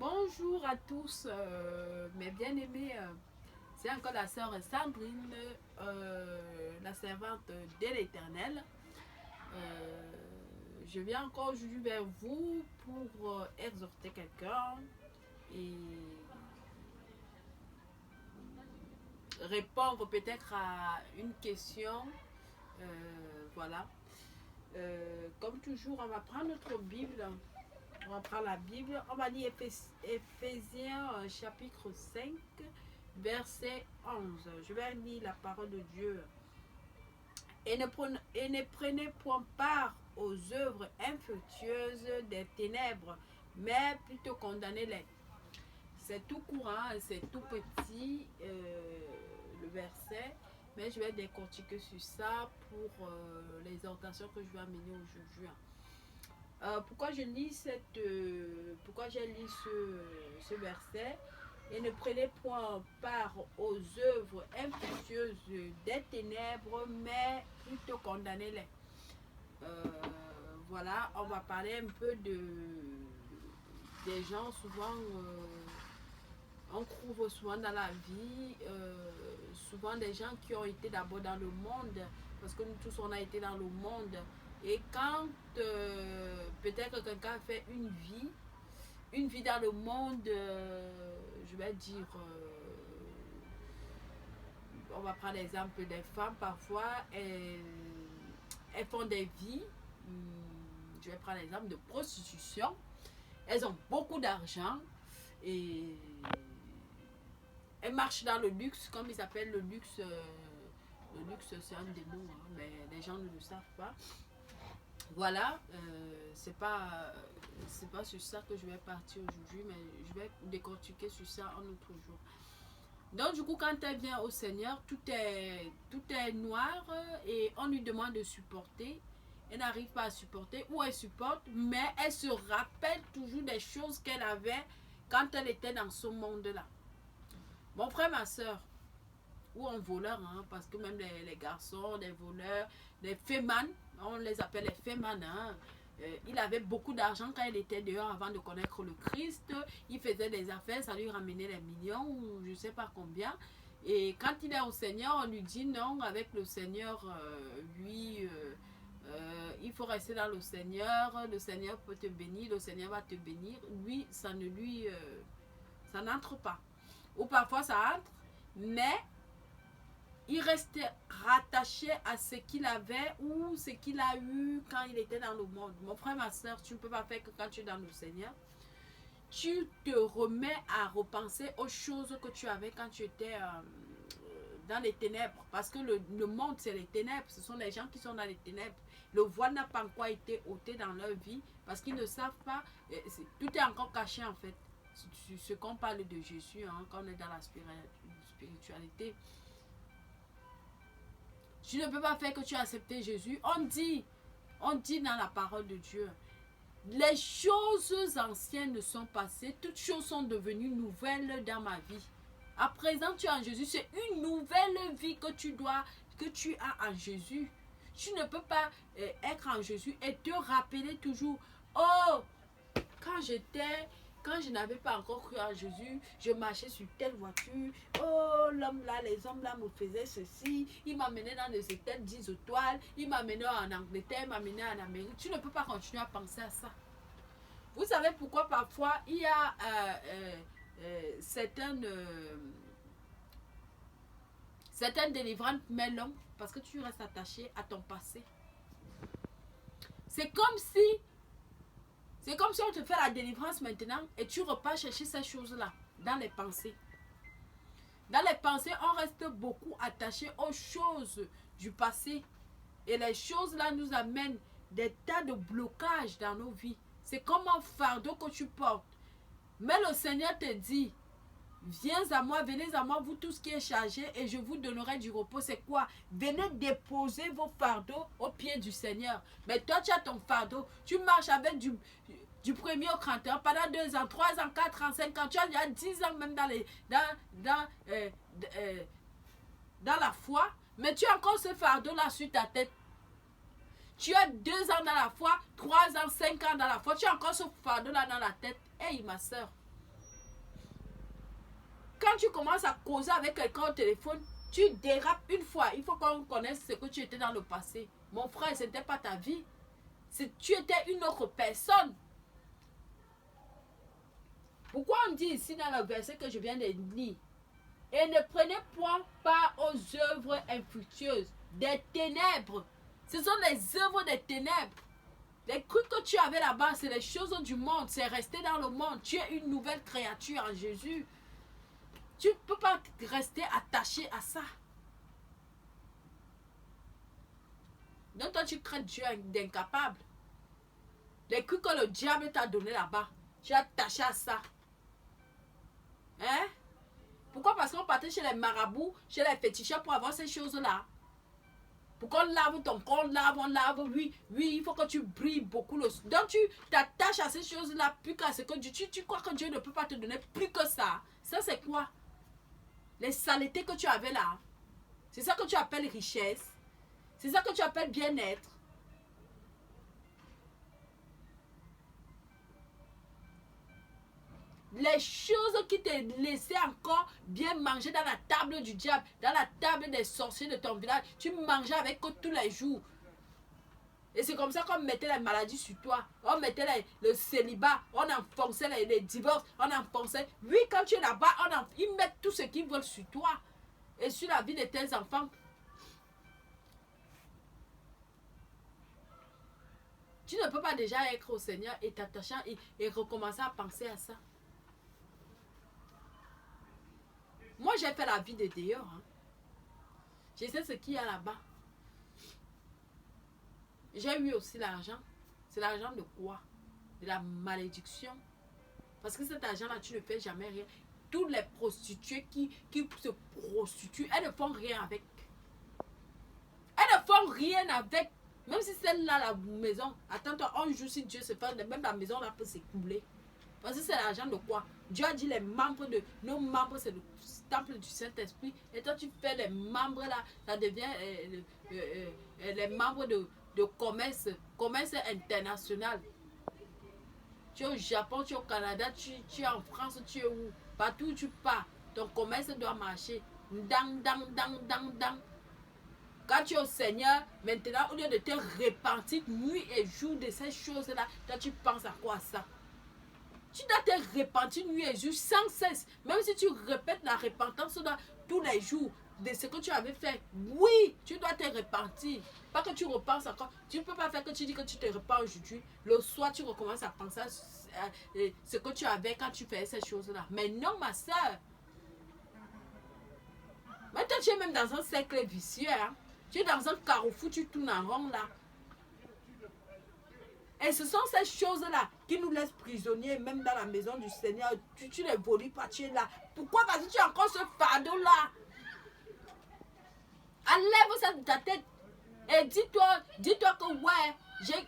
Bonjour à tous, mes bien-aimés. C'est encore la sœur Sandrine, la servante de l'Éternel. Euh, je viens encore aujourd'hui vers vous pour exhorter quelqu'un et répondre peut-être à une question. Voilà. Comme toujours, on va prendre notre Bible. On va prendre la Bible. On va lire Éphésiens chapitre 5, verset 11. Je vais lire la parole de Dieu. Et ne prenez point part aux œuvres infructueuses des ténèbres, mais plutôt condamnez-les. C'est tout courant, c'est tout petit le verset, mais je vais décortiquer sur ça pour l'exhortation que je vais amener aujourd'hui. Pourquoi j'ai lu ce verset? Et ne prenez point part aux œuvres infructueuses des ténèbres, mais plutôt condamnez-les. Voilà, on va parler un peu des gens souvent, on trouve souvent dans la vie, souvent des gens qui ont été d'abord dans le monde, parce que nous tous on a été dans le monde. Et quand peut-être quelqu'un fait une vie dans le monde, je vais dire, on va prendre l'exemple des femmes, parfois elles font des vies, je vais prendre l'exemple de prostitution, elles ont beaucoup d'argent et elles marchent dans le luxe, comme ils appellent le luxe c'est un démon, hein, mais les gens ne le savent pas. Voilà, c'est pas sur ça que je vais partir aujourd'hui, mais je vais décortiquer sur ça un autre jour. Donc du coup, quand elle vient au Seigneur, tout est noir et on lui demande de supporter. Elle n'arrive pas à supporter ou elle supporte, mais elle se rappelle toujours des choses qu'elle avait quand elle était dans ce monde-là. Mon frère, ma soeur, ou un voleur, hein, parce que même les garçons, les voleurs, les fémans, on les appelle les fémans, hein. Il avait beaucoup d'argent quand il était dehors avant de connaître le Christ. Il faisait des affaires, ça lui ramenait des millions ou je ne sais pas combien. Et quand il est au Seigneur, on lui dit non, avec le Seigneur, il faut rester dans le Seigneur peut te bénir, le Seigneur va te bénir. Lui, ça n'entre pas. Ou parfois ça entre, mais il restait rattaché à ce qu'il avait ou ce qu'il a eu quand il était dans le monde. Mon frère, ma soeur, tu ne peux pas faire que quand tu es dans le Seigneur, tu te remets à repenser aux choses que tu avais quand tu étais dans les ténèbres. Parce que le monde, c'est les ténèbres. Ce sont les gens qui sont dans les ténèbres. Le voile n'a pas encore été ôté dans leur vie parce qu'ils ne savent pas. Tout est encore caché en fait. Ce qu'on parle de Jésus, hein, quand on est dans la spiritualité. Tu ne peux pas faire que tu as accepté Jésus. On dit dans la parole de Dieu, les choses anciennes sont passées, toutes choses sont devenues nouvelles dans ma vie. À présent, tu es en Jésus, c'est une nouvelle vie que tu as en Jésus. Tu ne peux pas être en Jésus et te rappeler toujours, oh, quand je n'avais pas encore cru en Jésus, je marchais sur telle voiture. Oh, les hommes là me faisaient ceci. Il m'amenait dans des hôtels 10 étoiles. Il m'amenait en Angleterre, il m'amenait en Amérique. Tu ne peux pas continuer à penser à ça. Vous savez pourquoi parfois il y a certaines délivrances mais longues parce que tu restes attaché à ton passé. C'est comme si on te fait la délivrance maintenant et tu repars chercher ces choses-là dans les pensées. Dans les pensées, on reste beaucoup attaché aux choses du passé. Et les choses-là nous amènent des tas de blocages dans nos vies. C'est comme un fardeau que tu portes. Mais le Seigneur te dit, viens à moi, venez à moi, vous tous qui êtes chargés, et je vous donnerai du repos. C'est quoi? Venez déposer vos fardeaux au pied du Seigneur. Mais toi, tu as ton fardeau. Tu marches avec du 1er au 31 pendant 2 ans, 3 ans, 4 ans, 5 ans. Tu as déjà 10 ans même dans la foi. Mais tu as encore ce fardeau-là sur ta tête. Tu as 2 ans dans la foi, 3 ans, 5 ans dans la foi. Tu as encore ce fardeau-là dans la tête. Hey, ma soeur. quand tu commences à causer avec quelqu'un au téléphone, tu dérapes une fois. Il faut qu'on connaisse ce que tu étais dans le passé. Mon frère, ce n'était pas ta vie. Tu étais une autre personne. Pourquoi on dit ici dans le verset que je viens de lire? Et ne prenez point part aux œuvres infructueuses des ténèbres. Ce sont les œuvres des ténèbres. Les trucs que tu avais là-bas, c'est les choses du monde. C'est resté dans le monde. Tu es une nouvelle créature en Jésus. Tu ne peux pas rester attaché à ça. Donc toi, tu crées Dieu d'incapable. Les trucs que le diable t'a donné là-bas, tu es attaché à ça. Hein? Pourquoi? Parce qu'on partait chez les marabouts, chez les féticheurs pour avoir ces choses-là. Pour qu'on lave ton corps, on lave, oui, il faut que tu brilles beaucoup. Donc tu t'attaches à ces choses-là plus qu'à ce que tu crois que Dieu ne peut pas te donner plus que ça. Ça c'est quoi? Les saletés que tu avais là. C'est ça que tu appelles richesse. C'est ça que tu appelles bien-être. Les choses qui t'ont laissé encore bien manger dans la table du diable, dans la table des sorciers de ton village, tu mangeais avec eux tous les jours. Et c'est comme ça qu'on mettait les maladies sur toi. On mettait le célibat, on enfonçait les divorces, on enfonçait. Oui, quand tu es là-bas, ils mettent tout ce qu'ils veulent sur toi et sur la vie de tes enfants. Tu ne peux pas déjà être au Seigneur et t'attacher et recommencer à penser à ça. Moi, j'ai fait la vie de dehors. Hein. Je sais ce qu'il y a là-bas. J'ai eu aussi l'argent. C'est l'argent de quoi? De la malédiction. Parce que cet argent-là, tu ne fais jamais rien. Toutes les prostituées qui se prostituent, elles ne font rien avec. Elles ne font rien avec. Même si celle-là, la maison, attends-toi, un jour, si Dieu se fait, même la maison là peut s'écouler. Parce que c'est l'argent de quoi? Dieu a dit nos membres, c'est le temple du Saint-Esprit. Et toi, tu fais les membres là, ça devient les membres de commerce international. Tu es au Japon, tu es au Canada, tu es en France, tu es où? Partout où tu pars, ton commerce doit marcher. Dang. Quand tu es au Seigneur, maintenant, au lieu de te repentir nuit et jour de ces choses-là, toi, tu penses à quoi ça? Tu dois te repentir nuit et jour sans cesse. Même si tu répètes la repentance tous les jours de ce que tu avais fait. Oui, tu dois te repentir. Pas que tu repenses encore. Tu ne peux pas faire que tu dis que tu te repens aujourd'hui. Le soir, tu recommences à penser à ce que tu avais quand tu faisais ces choses-là. Mais non, ma soeur. Maintenant, tu es même dans un cercle vicieux. Hein? Tu es dans un carrefour, tu tournes en rond là. Et ce sont ces choses-là qui nous laissent prisonniers, même dans la maison du Seigneur. Tu les volis pas, tu es là. Pourquoi? Parce que tu as encore ce fardeau-là. Enlève ça de ta tête. Et dis-toi que ouais,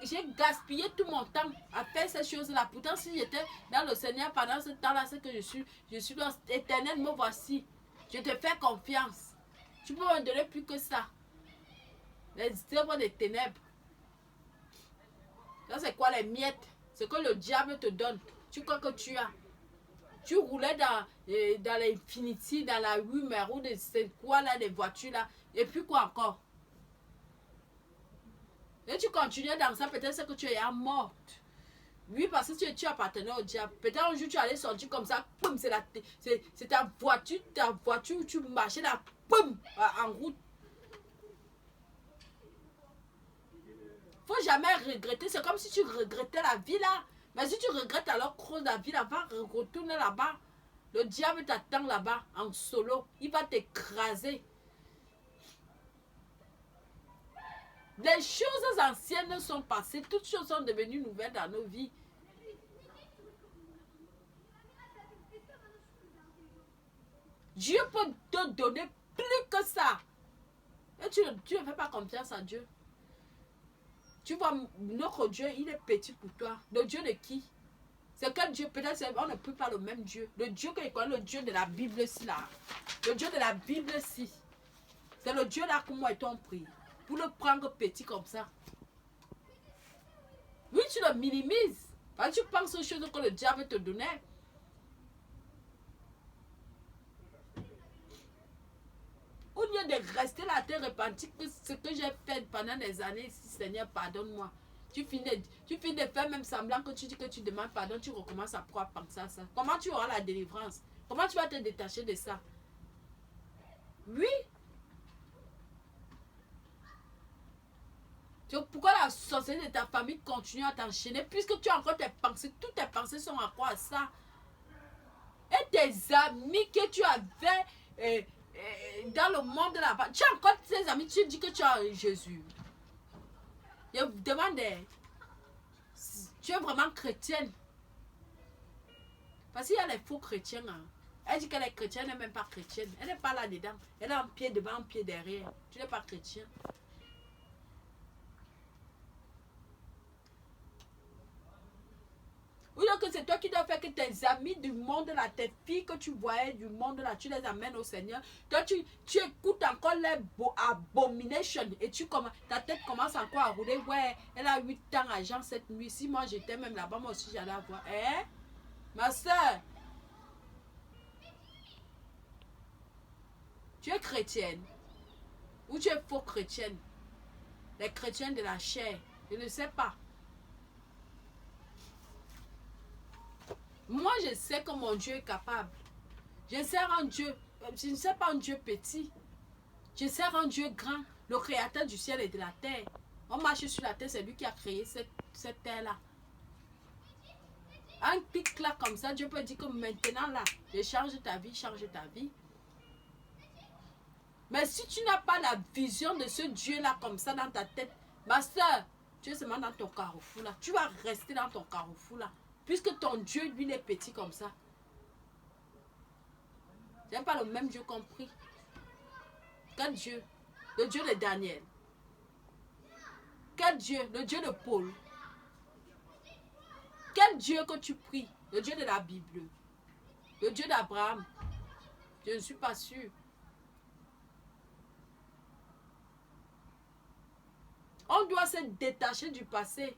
j'ai gaspillé tout mon temps à faire ces choses-là. Pourtant, si j'étais dans le Seigneur pendant ce temps-là, c'est que je suis dans l'éternel, me voici. Je te fais confiance. Tu peux me donner plus que ça. Les œuvres des ténèbres. Ça, c'est quoi les miettes? C'est que le diable te donne. Tu crois que tu as. Tu roulais dans l'Infinity, dans la rue, mais c'est quoi là, les voitures là? Et puis quoi encore? Et tu continuais dans ça, peut-être c'est que tu es morte. Oui, parce que tu appartenais au diable. Peut-être un jour tu allais sortir comme ça, boum, c'est ta voiture où tu marchais là, boum, en route. Faut jamais regretter. C'est comme si tu regrettais la vie là. Mais si tu regrettes alors creuse la vie là-bas, retourne là-bas. Le diable t'attend là-bas en solo. Il va t'écraser. Les choses anciennes sont passées. Toutes choses sont devenues nouvelles dans nos vies. Dieu peut te donner plus que ça. Et tu ne fais pas confiance à Dieu. Tu vois, notre Dieu, il est petit pour toi. Le Dieu de qui? C'est quel Dieu? Peut-être on ne peut pas le même Dieu. Le Dieu que je connais, le Dieu de la Bible-ci là. Le Dieu de la Bible-ci. C'est le Dieu là que moi et toi on prie. Pour le prendre petit comme ça. Oui, tu le minimises. Parce que tu penses aux choses que le diable te donnait. Au lieu de rester là, te repentir que ce que j'ai fait pendant des années, Seigneur, pardonne-moi. Tu finis de faire même semblant que tu dis que tu demandes pardon, tu recommences à penser à ça. Comment tu auras la délivrance? Comment tu vas te détacher de ça? Oui. Pourquoi la sorcellerie de ta famille continue à t'enchaîner puisque tu as encore tes pensées, toutes tes pensées sont à quoi ça? Et tes amis que tu avais dans le monde de là-bas, tu as encore tes amis, tu dis que tu as Jésus. Je vous demande, tu es vraiment chrétienne? Parce qu'il y a les faux chrétiens. Hein. Elle dit qu'elle est chrétienne, elle n'est même pas chrétienne. Elle n'est pas là-dedans. Elle est un pied devant, un pied derrière. Tu n'es pas chrétien. Ou bien que c'est toi qui dois faire que tes amis du monde là, tes filles que tu voyais du monde là, tu les amènes au Seigneur. Toi, tu écoutes encore les abominations et ta tête commence encore à rouler. Ouais, elle a 8 ans à Jean cette nuit. Si moi j'étais même là-bas, moi aussi j'allais avoir. Hein? Ma soeur, tu es chrétienne ou tu es faux chrétienne? Les chrétiens de la chair, je ne sais pas. Moi, je sais que mon Dieu est capable. Je sers un Dieu, je ne sais pas un Dieu petit. Je sers un Dieu grand, le créateur du ciel et de la terre. On marche sur la terre, c'est lui qui a créé cette terre-là. Un pic là comme ça, Dieu peut dire que maintenant là, je change ta vie, change ta vie. Mais si tu n'as pas la vision de ce Dieu-là comme ça dans ta tête, ma soeur, tu es seulement dans ton carrefour là. Tu vas rester dans ton carrefour là. Puisque ton Dieu, lui, il est petit comme ça. Ce n'est pas le même Dieu compris. Quel Dieu? Le Dieu de Daniel. Quel Dieu? Le Dieu de Paul. Quel Dieu que tu pries? Le Dieu de la Bible. Le Dieu d'Abraham. Je ne suis pas sûre. On doit se détacher du passé.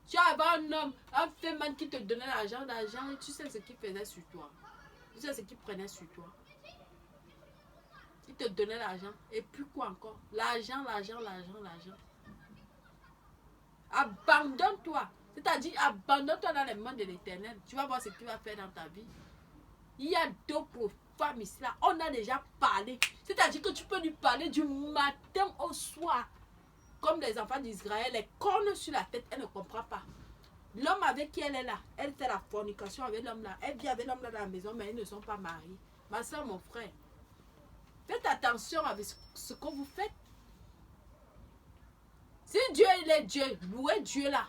Tu avais un homme, un féman qui te donnait l'argent, et tu sais ce qu'il faisait sur toi. Tu sais ce qu'il prenait sur toi. Il te donnait l'argent. Et puis quoi encore? L'argent, l'argent, l'argent, l'argent. Abandonne-toi. C'est-à-dire, abandonne-toi dans les mains de l'Éternel. Tu vas voir ce qu'il va faire dans ta vie. Il y a d'autres femmes ici, là. On a déjà parlé. C'est-à-dire que tu peux lui parler du matin au soir. Comme les enfants d'Israël, les cornes sur la tête, elle ne comprend pas. L'homme avec qui elle est là, elle fait la fornication avec l'homme là. Elle vit avec l'homme là dans la maison, mais ils ne sont pas mariés. Ma soeur, mon frère, faites attention avec ce que vous faites. Si Dieu, il est Dieu, louez Dieu là.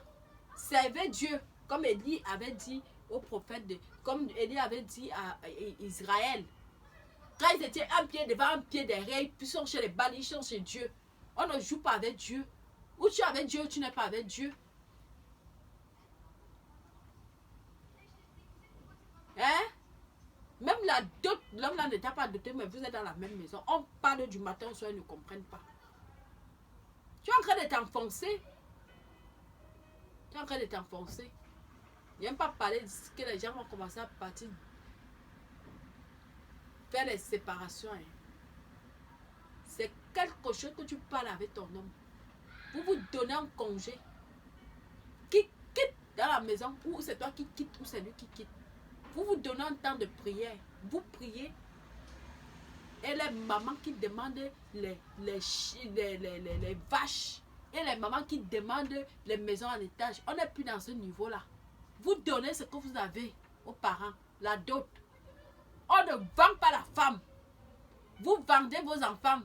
Servez Dieu, comme Élie avait dit au prophète, comme Élie avait dit à Israël. Quand ils étaient un pied devant, un pied derrière, puis ils sont chez les Baals, ils sont chez Dieu. On ne joue pas avec Dieu. Ou tu es avec Dieu ou tu n'es pas avec Dieu. Hein? Même la dot, l'homme là ne t'a pas doté, mais vous êtes dans la même maison. On parle du matin au soir, ils ne comprennent pas. Tu es en train de t'enfoncer. Tu es en train de t'enfoncer. Il n'aime pas parler de ce que les gens vont commencer à partir. Faire les séparations. Hein. C'est quelque chose que tu parles avec ton homme. Vous vous donnez un congé. Qui quitte dans la maison, ou c'est toi qui quitte, ou c'est lui qui quitte. Vous vous donnez un temps de prière. Vous priez. Et les mamans qui demandent les vaches. Et les mamans qui demandent les maisons en étage. On n'est plus dans ce niveau-là. Vous donnez ce que vous avez aux parents. La dot. On ne vend pas la femme. Vous vendez vos enfants.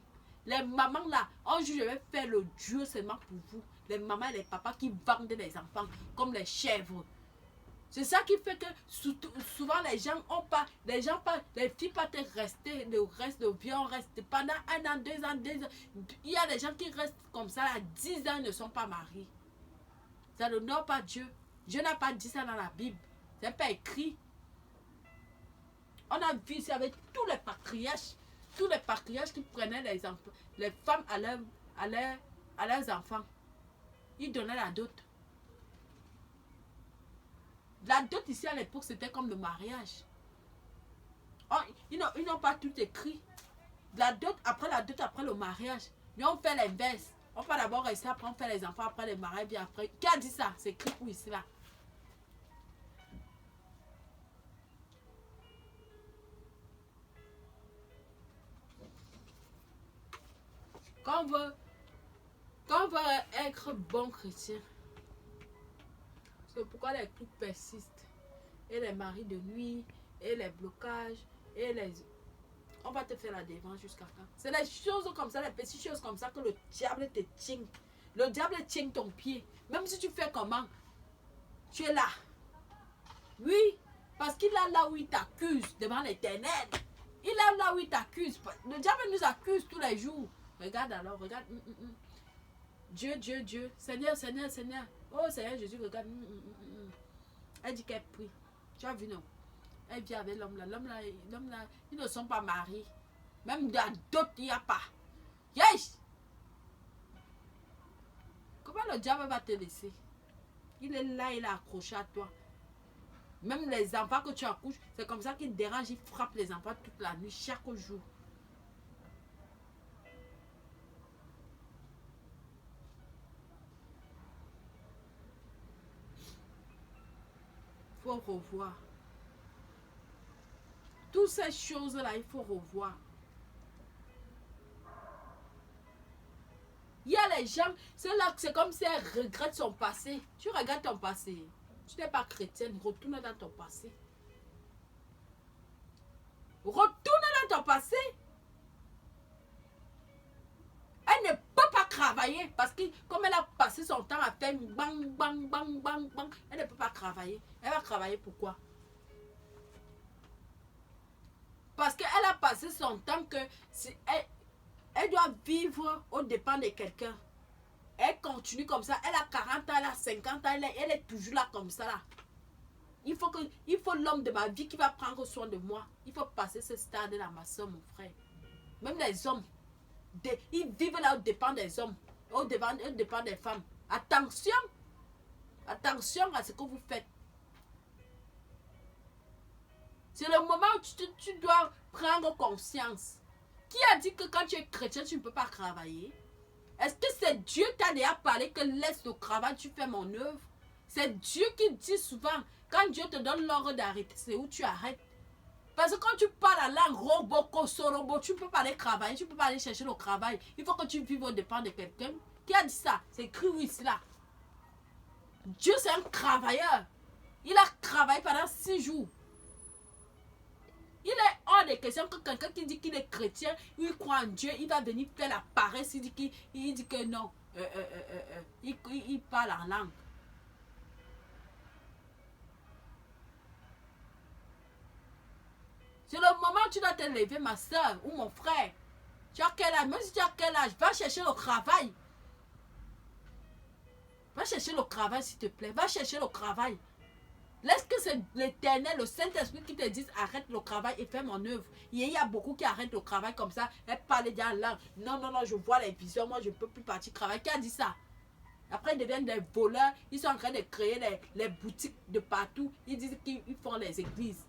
Les mamans là, un jour je vais faire le Dieu seulement pour vous. Les mamans et les papas qui vendent les enfants comme les chèvres. C'est ça qui fait que souvent les gens ont pas, les filles partent rester, le reste de vie, on reste pendant 1 an, 2 ans, 2 ans. Il y a des gens qui restent comme ça à 10 ans, ils ne sont pas mariés. Ça n'honore pas Dieu. Dieu n'a pas dit ça dans la Bible. C'est pas écrit. On a vu ici avec tous les patriarches qui prenaient les enfants, les femmes à leurs enfants. Ils donnaient la dot. La dot ici à l'époque, c'était comme le mariage. Oh, ils n'ont pas tout écrit. La dot, après le mariage. Nous, on fait l'inverse. On va d'abord rester, après on fait les enfants, après les mariages, puis après. Qui a dit ça? C'est écrit où ici là? Quand on veut être bon chrétien, c'est pourquoi les couples persistent. Et les maris de nuit, et les blocages, et les... On va te faire la défense jusqu'à quand? C'est les choses comme ça, les petites choses comme ça que le diable te tient. Le diable tient ton pied. Même si tu fais comment, tu es là. Oui, parce qu'il a là où il t'accuse devant l'Éternel. Il a là où il t'accuse. Le diable nous accuse tous les jours. Regarde alors, regarde. Dieu, Dieu, Dieu. Seigneur, Seigneur, Seigneur. Oh Seigneur Jésus, regarde. Elle dit qu'elle prie. Tu as vu, non? Elle vit avec l'homme là. L'homme là, ils ne sont pas mariés. Même dans d'autres, il n'y a pas. Yes! Comment le diable va te laisser? Il est là, il est accroché à toi. Même les enfants que tu accouches, c'est comme ça qu'il dérange, il frappe les enfants toute la nuit, chaque jour. Il faut revoir. Toutes ces choses-là, il faut revoir. Il y a les gens, c'est comme si elles regrettent son passé. Tu regardes ton passé. Tu n'es pas chrétienne, retourne dans ton passé. Retourne dans ton passé. Elle ne peut pas travailler parce que comme elle a passé son temps à faire bang, bang, bang, bang, bang, elle ne peut pas travailler. Elle va travailler pourquoi? Parce qu'elle a passé son temps que elle doit vivre aux dépens de quelqu'un. Elle continue comme ça. Elle a 40 ans, elle a 50 ans, elle est toujours là comme ça. Là. Il faut l'homme de ma vie qui va prendre soin de moi. Il faut passer ce stade-là, ma soeur, mon frère. Même les hommes, ils vivent là aux dépens des hommes, aux dépens des femmes. Attention, attention à ce que vous faites. C'est le moment où tu dois prendre conscience. Qui a dit que quand tu es chrétien, tu ne peux pas travailler? Est-ce que c'est Dieu qui t'a déjà parlé que laisse le travail, tu fais mon œuvre? C'est Dieu qui dit souvent, quand Dieu te donne l'ordre d'arrêter, c'est où tu arrêtes. Parce que quand tu parles la langue roboko, sorobo, tu ne peux pas aller travailler, tu ne peux pas aller chercher le travail. Il faut que tu vives au dépend de quelqu'un. Qui a dit ça? C'est écrit où ici là. Dieu c'est un travailleur. Il a travaillé pendant 6 jours. Il est hors de question que quelqu'un qui dit qu'il est chrétien, il croit en Dieu, il va venir faire la paresse, il dit que non, il parle en langue. C'est le moment où tu dois te lever, ma soeur ou mon frère. Tu as quel âge? Même si tu as quel âge, va chercher le travail. Va chercher le travail, s'il te plaît. Va chercher le travail. Laisse que c'est l'Éternel, le Saint-Esprit qui te dise arrête le travail et fais mon œuvre. Il y a beaucoup qui arrêtent le travail comme ça. Elle parle déjà en langue. Non, non, non, je vois les visions. Moi, je ne peux plus partir travailler. Qui a dit ça? Après, ils deviennent des voleurs. Ils sont en train de créer les boutiques de partout. Ils disent qu'ils font les églises.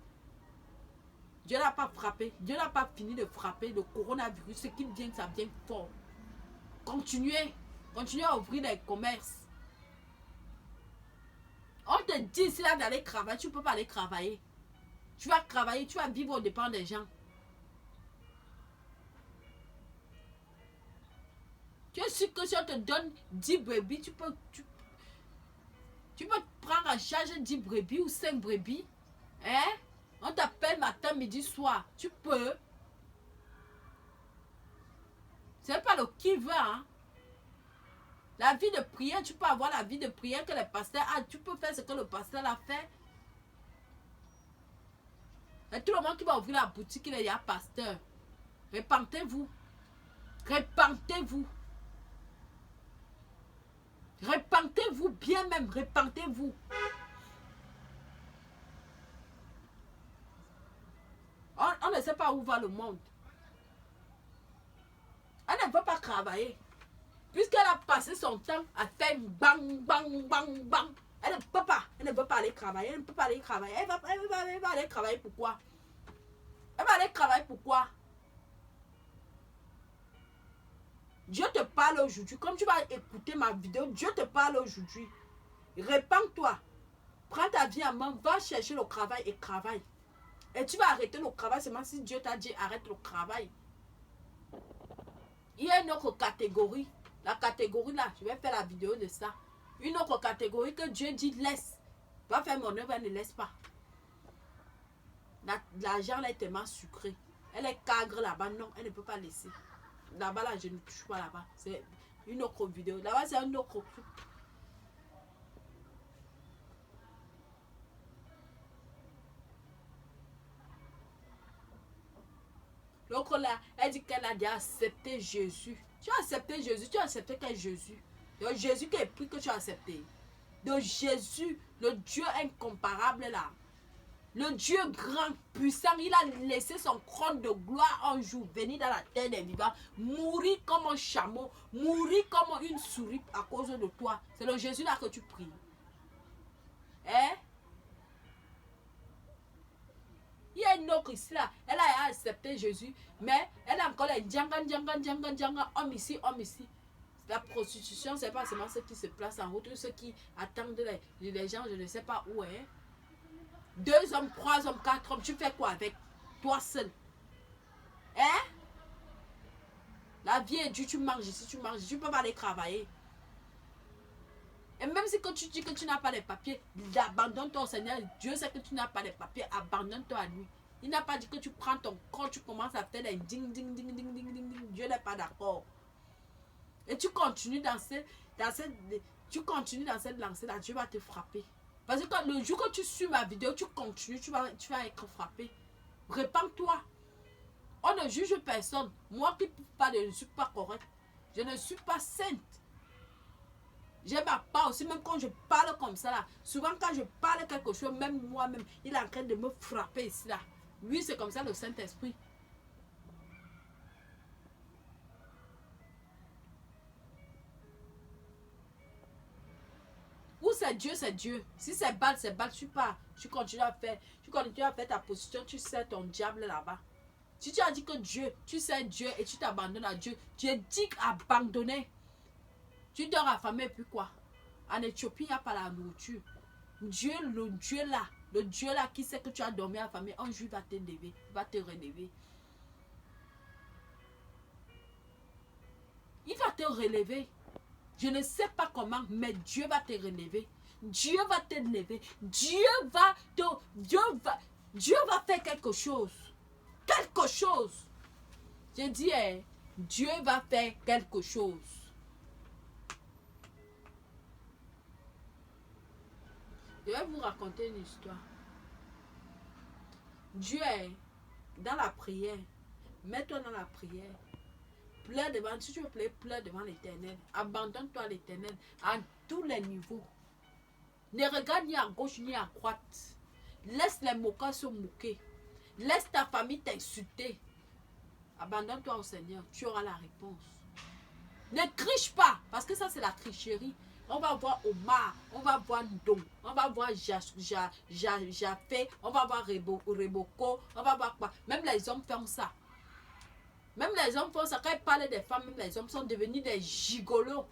Dieu n'a pas frappé. Dieu n'a pas fini de frapper le coronavirus. Ce qui vient, ça vient fort. Continuez. Continuez à ouvrir des commerces. On te dit ici là d'aller travailler, tu ne peux pas aller travailler. Tu vas travailler, tu vas vivre au dépend des gens. Tu es sûr que si on te donne 10 brebis, tu peux prendre en charge 10 brebis ou 5 brebis. Hein? On t'appelle matin, midi, soir. Tu peux. Ce n'est pas le qui veut, hein? La vie de prière, tu peux avoir la vie de prière que les pasteurs ont. Tu peux faire ce que le pasteur a fait. Et tout le monde qui va ouvrir la boutique, il est déjà pasteur. Répentez-vous. Répentez-vous. Répentez-vous bien même. Répentez-vous. On ne sait pas où va le monde. Elle ne veut pas travailler. Puisqu'elle a passé son temps à faire bang, bang, bang, bang. Elle ne peut pas. Elle ne veut pas aller travailler. Elle ne peut pas aller travailler. Elle va aller travailler pourquoi? Elle va aller travailler pourquoi? Dieu te parle aujourd'hui. Comme tu vas écouter ma vidéo, Dieu te parle aujourd'hui. Répands-toi. Prends ta vie en main, va chercher le travail et travaille. Et tu vas arrêter le travail seulement si Dieu t'a dit arrête le travail. Il y a une autre catégorie. La catégorie là, je vais faire la vidéo de ça. Une autre catégorie que Dieu dit laisse. Va faire mon œuvre, elle ne laisse pas. L'argent là est tellement sucré. Elle est cagre là-bas, non, elle ne peut pas laisser. Là-bas là, je ne touche pas là-bas. C'est une autre vidéo. Là-bas, c'est un autre truc. L'autre là, elle dit qu'elle a déjà accepté Jésus. Tu as accepté Jésus, tu as accepté quel Jésus? Le Jésus qui est pris que tu as accepté. De Jésus, le Dieu incomparable là. Le Dieu grand, puissant, il a laissé son trône de gloire un jour venir dans la terre des vivants, mourir comme un chameau, mourir comme une souris à cause de toi. C'est le Jésus là que tu pries. Hein? Il y a une autre ici là, elle a accepté Jésus, mais elle a encore les djanga, homme ici, homme ici. La prostitution, c'est pas seulement ceux qui se placent en route, ceux qui attendent les gens, je ne sais pas où, hein. 2 hommes, 3 hommes, 4 hommes, tu fais quoi avec toi seul? Hein? La vie est dure, tu manges ici, tu manges ici, tu peux pas aller travailler. Et même si quand tu dis que tu n'as pas les papiers, abandonne-toi au Seigneur. Dieu sait que tu n'as pas les papiers, abandonne-toi à lui. Il n'a pas dit que tu prends ton corps, tu commences à faire des ding, ding, ding, ding, ding, ding, ding. Dieu n'est pas d'accord. Et tu continues dans cette lancée-là, Dieu va te frapper. Parce que le jour que tu suis ma vidéo, tu continues, tu vas être frappé. Répands-toi. On ne juge personne. Moi qui parle, je ne suis pas correcte. Je ne suis pas sainte. J'ai ma part aussi, même quand je parle comme ça là. Souvent quand je parle quelque chose, même moi-même, il est en train de me frapper ici là. Oui, c'est comme ça le Saint-Esprit. Où c'est Dieu, c'est Dieu. Si c'est balle, c'est balle. Tu continues à faire ta position, tu sais ton diable là-bas. Si tu as dit que Dieu, tu sais Dieu et tu t'abandonnes à Dieu, Dieu dit abandonner. Tu dors affamé et puis quoi? En Éthiopie, il n'y a pas la nourriture. Dieu, le Dieu là qui sait que tu as dormi affamé, un jour il va te lever, il va te relever. Il va te relever. Je ne sais pas comment, mais Dieu va te relever. Dieu va te lever. Dieu va faire quelque chose. Quelque chose. Je dis, Dieu va faire quelque chose. Je vais vous raconter une histoire. Dieu est dans la prière. Mets-toi dans la prière. Pleure devant, si tu veux pleurer, pleure devant l'Éternel. Abandonne-toi à l'Éternel à tous les niveaux. Ne regarde ni à gauche ni à droite. Laisse les moqueurs se moquer. Laisse ta famille t'insulter. Abandonne-toi au Seigneur, tu auras la réponse. Ne triche pas, parce que ça c'est la tricherie. On va voir Omar, on va voir Ndong, on va voir Jafé, on va voir Reboko, on va voir quoi. Même les hommes font ça. Même les hommes font ça. Quand ils parlent des femmes, même les hommes sont devenus des gigolos.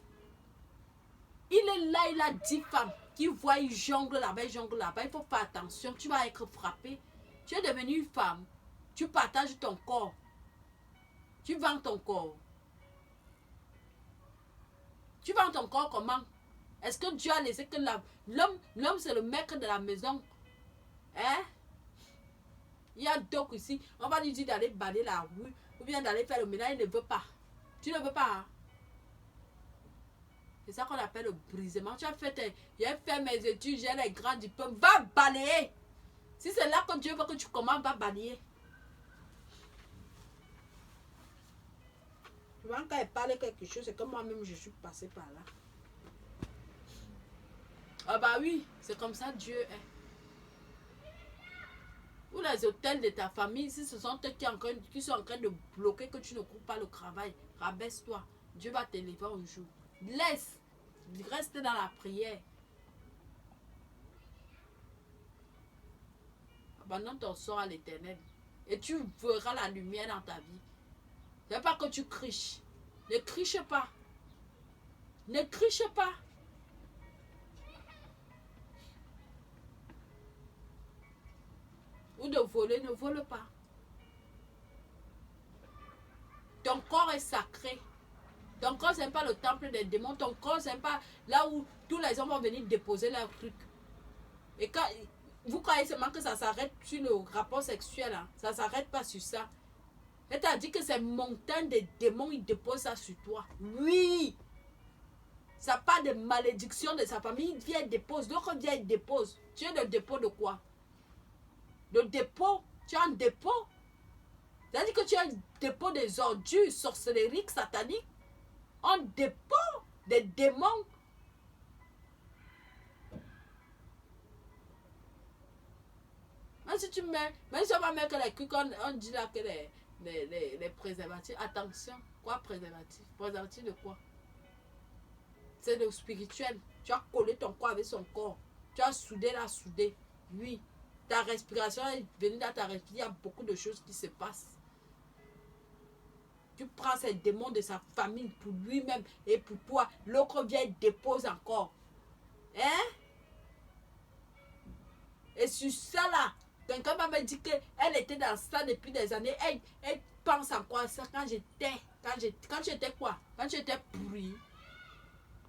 Il est là, il a 10 femmes qui voient, ils jonglent là-bas, ils jonglent là-bas. Il faut faire attention, tu vas être frappé. Tu es devenue une femme, tu partages ton corps. Tu vends ton corps. Tu vends ton corps comment? Est-ce que Dieu a laissé que l'homme c'est le maître de la maison? Hein? Il y a d'autres ici. On va lui dire d'aller balayer la rue ou bien d'aller faire le ménage. Il ne veut pas. Tu ne veux pas. Hein? C'est ça qu'on appelle le brisement. Tu as fait j'ai fait mes études, j'ai les grands diplômes. Va balayer. Si c'est là que Dieu veut que tu commences, va balayer. Quand elle parle quelque chose, c'est comme moi-même je suis passée par là. Ah bah oui, c'est comme ça Dieu est. Ou les hôtels de ta famille, si ce sont eux qui sont en train de bloquer que tu ne cours pas le travail, rabaisse-toi. Dieu va t'élever un jour. Reste dans la prière. Abandonne ton sort à l'Éternel. Et tu verras la lumière dans ta vie. C'est pas que tu criches. Ne triche pas. Ne triche pas. Ou de voler, ne vole pas. Ton corps est sacré. Ton corps, ce n'est pas le temple des démons. Ton corps, ce n'est pas là où tous les hommes vont venir déposer leurs trucs. Et quand vous croyez seulement que ça s'arrête sur le rapport sexuel, hein? Ça ne s'arrête pas sur ça. C'est-à-dire que ces montagnes de démons, ils déposent ça sur toi. Oui. Ça part de malédiction de sa famille. Il vient et dépose. L'autre vient et dépose. Tu es le dépôt de quoi? Le dépôt. Tu as un dépôt. C'est-à-dire que tu as un dépôt des ordures sorcellériques, sataniques. Un dépôt des démons. Même si tu mets, même si on va mettre les cucs, on dit là que les préservatifs. Attention, quoi préservatif? Préservatif de quoi? C'est le spirituel. Tu as collé ton corps avec son corps. Tu as soudé la soudé. Oui. Ta respiration est venue dans ta respiration. Il y a beaucoup de choses qui se passent. Tu prends ces démons de sa famille pour lui-même et pour toi. L'autre vient et dépose encore. Hein? Et sur ça là, quelqu'un m'a dit qu'elle était dans ça depuis des années. Elle pense encore à ça quand j'étais quoi? Quand j'étais pourrie.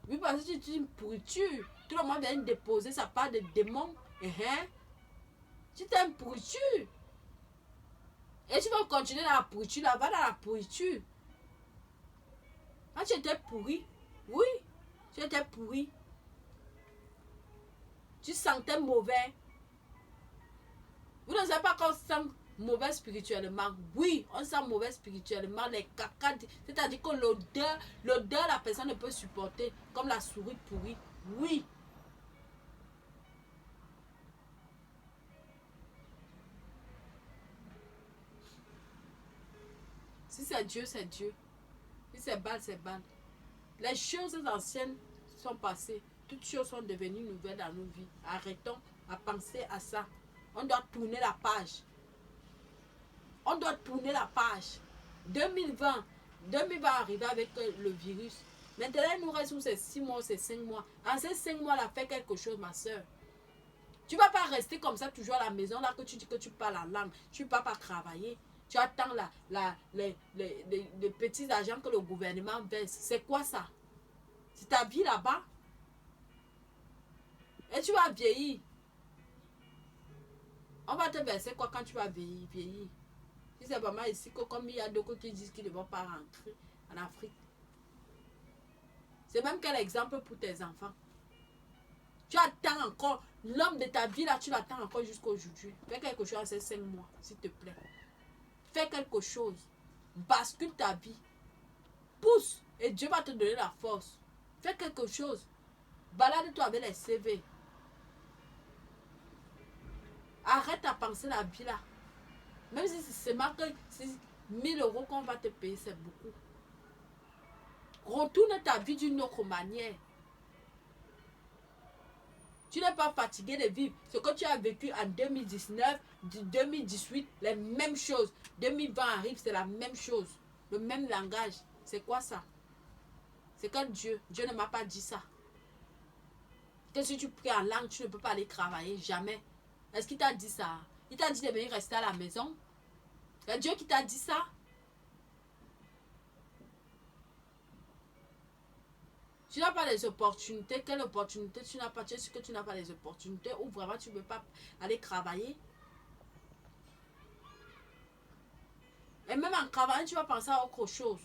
Oui, parce que tu es une pourriture. Tout le monde vient déposer sa part de démons. Hein? Tu es une pourriture. Et tu vas continuer dans la pourriture, là, va dans la pourriture. Quand tu étais pourri, oui, tu étais pourri. Tu sentais mauvais. Vous ne savez pas qu'on sent mauvais spirituellement. Oui, on sent mauvais spirituellement. Les caca, c'est-à-dire que l'odeur, la personne ne peut supporter. Comme la souris pourrie. Oui. Si c'est Dieu, c'est Dieu. Si c'est Baal, c'est Baal. Les choses anciennes sont passées. Toutes choses sont devenues nouvelles dans nos vies. Arrêtons à penser à ça. On doit tourner la page. On doit tourner la page. 2020 va arriver avec le virus. Maintenant, il nous reste ces 6 mois, ces 5 mois. En ces 5 mois-là, fais quelque chose, ma soeur. Tu ne vas pas rester comme ça toujours à la maison, là que tu dis que tu parles la langue. Tu ne vas pas travailler. Tu attends les petits agents que le gouvernement verse. C'est quoi ça? C'est ta vie là-bas. Et tu vas vieillir. On va te verser quoi quand tu vas vieillir? Si c'est vraiment ici que comme il y a d'autres qui disent qu'ils ne vont pas rentrer en Afrique. C'est même quel exemple pour tes enfants. Tu attends encore. L'homme de ta vie là, tu l'attends encore jusqu'à aujourd'hui. Fais quelque chose en ces 5 mois, s'il te plaît. Fais quelque chose. Bascule ta vie. Pousse. Et Dieu va te donner la force. Fais quelque chose. Balade-toi avec les CV. Arrête à penser la vie là. Même si c'est marqué 1000 € qu'on va te payer, c'est beaucoup. Retourne ta vie d'une autre manière. Tu n'es pas fatigué de vivre ce que tu as vécu en 2019, 2018, les mêmes choses. 2020 arrive, c'est la même chose. Le même langage. C'est quoi ça? C'est que Dieu ne m'a pas dit ça. Que si tu pries en langue, tu ne peux pas aller travailler, jamais. Est-ce qu'il t'a dit ça? Il t'a dit de venir rester à la maison? C'est Dieu qui t'a dit ça? Tu n'as pas les opportunités. Quelle opportunité tu n'as pas? Tu es sûr que tu n'as pas les opportunités ou vraiment tu ne peux pas aller travailler? Et même en travaillant, tu vas penser à autre chose.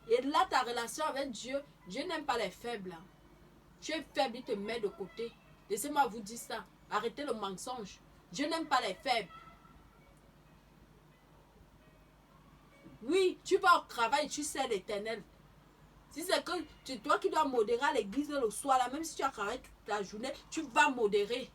Et là, ta relation avec Dieu, Dieu n'aime pas les faibles. Tu es faible, il te met de côté. Laissez-moi vous dire ça. Arrêtez le mensonge. Dieu n'aime pas les faibles. Oui, tu vas au travail, tu sais l'Éternel. Si c'est que c'est toi qui dois modérer à l'église le soir, là, même si tu as travaillé toute la journée, tu vas modérer.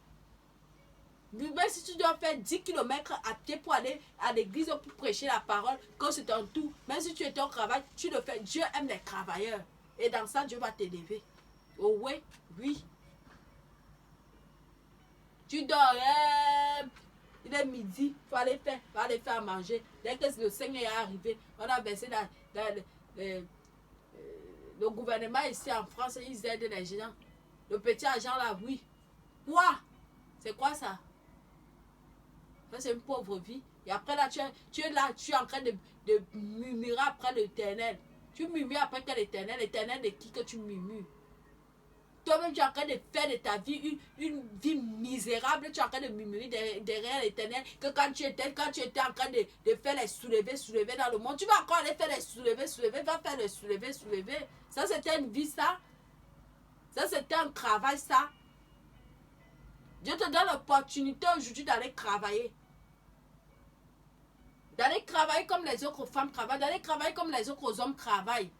Même si tu dois faire 10 km à pied pour aller à l'église pour prêcher la parole, quand c'est un tout, même si tu es au travail, tu le fais. Dieu aime les travailleurs. Et dans ça, Dieu va t'élever. Oh oui, oui. Tu dors, il est midi, il faut aller faire à manger. Dès que le Seigneur est arrivé, on a versé Le gouvernement ici en France, ils aident les gens. Le petit argent là, oui. Quoi? C'est quoi ça? Ça, c'est une pauvre vie. Et après là, tu es là, tu es en train de murmurer après l'Éternel. Tu murmures après quel Éternel? L'Éternel de qui que tu murmures? Toi-même, tu es en train de faire de ta vie une vie misérable. Tu es en train de murmurer derrière l'Éternel. Que quand tu étais en train de faire les soulevés dans le monde, tu vas encore aller faire les soulevés, va faire les soulevés. Ça, c'était une vie, ça. Ça, c'était un travail, ça. Dieu te donne l'opportunité aujourd'hui d'aller travailler. D'aller travailler comme les autres femmes travaillent. D'aller travailler comme les autres hommes travaillent.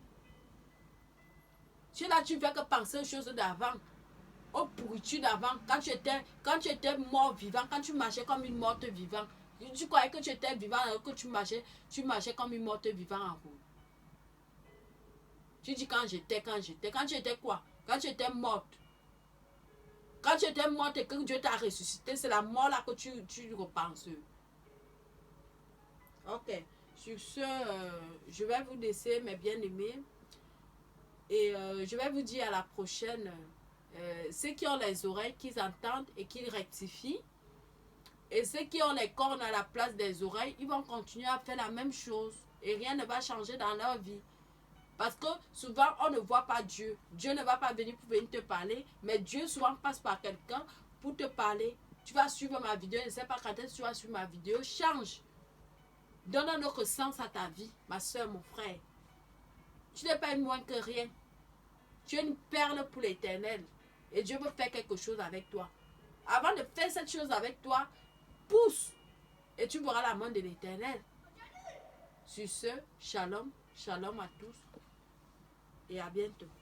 Tu es là, tu ne fais que penser aux choses d'avant. Aux pourritures d'avant. Quand tu étais mort vivant, quand tu marchais comme une morte vivante. Tu croyais que tu étais vivant, alors que tu marchais comme une morte vivante en route. Tu dis quand tu étais quoi? Quand tu étais morte. Quand tu étais morte et que Dieu t'a ressuscité, c'est la mort là que tu repenses. Ok. Sur ce, je vais vous laisser, mes bien-aimés. Et je vais vous dire à la prochaine. Ceux qui ont les oreilles, qu'ils entendent et qu'ils rectifient. Et ceux qui ont les cornes à la place des oreilles, ils vont continuer à faire la même chose. Et rien ne va changer dans leur vie. Parce que souvent, on ne voit pas Dieu. Dieu ne va pas venir pour venir te parler. Mais Dieu souvent passe par quelqu'un pour te parler. Tu vas suivre ma vidéo. Je ne sais pas quand est-ce que tu vas suivre ma vidéo. Change. Donne un autre sens à ta vie, ma soeur, mon frère. Tu n'es pas moins que rien. Tu es une perle pour l'Éternel. Et Dieu veut faire quelque chose avec toi. Avant de faire cette chose avec toi, pousse. Et tu verras la main de l'Éternel. Sur ce, shalom, shalom à tous. Et à bientôt.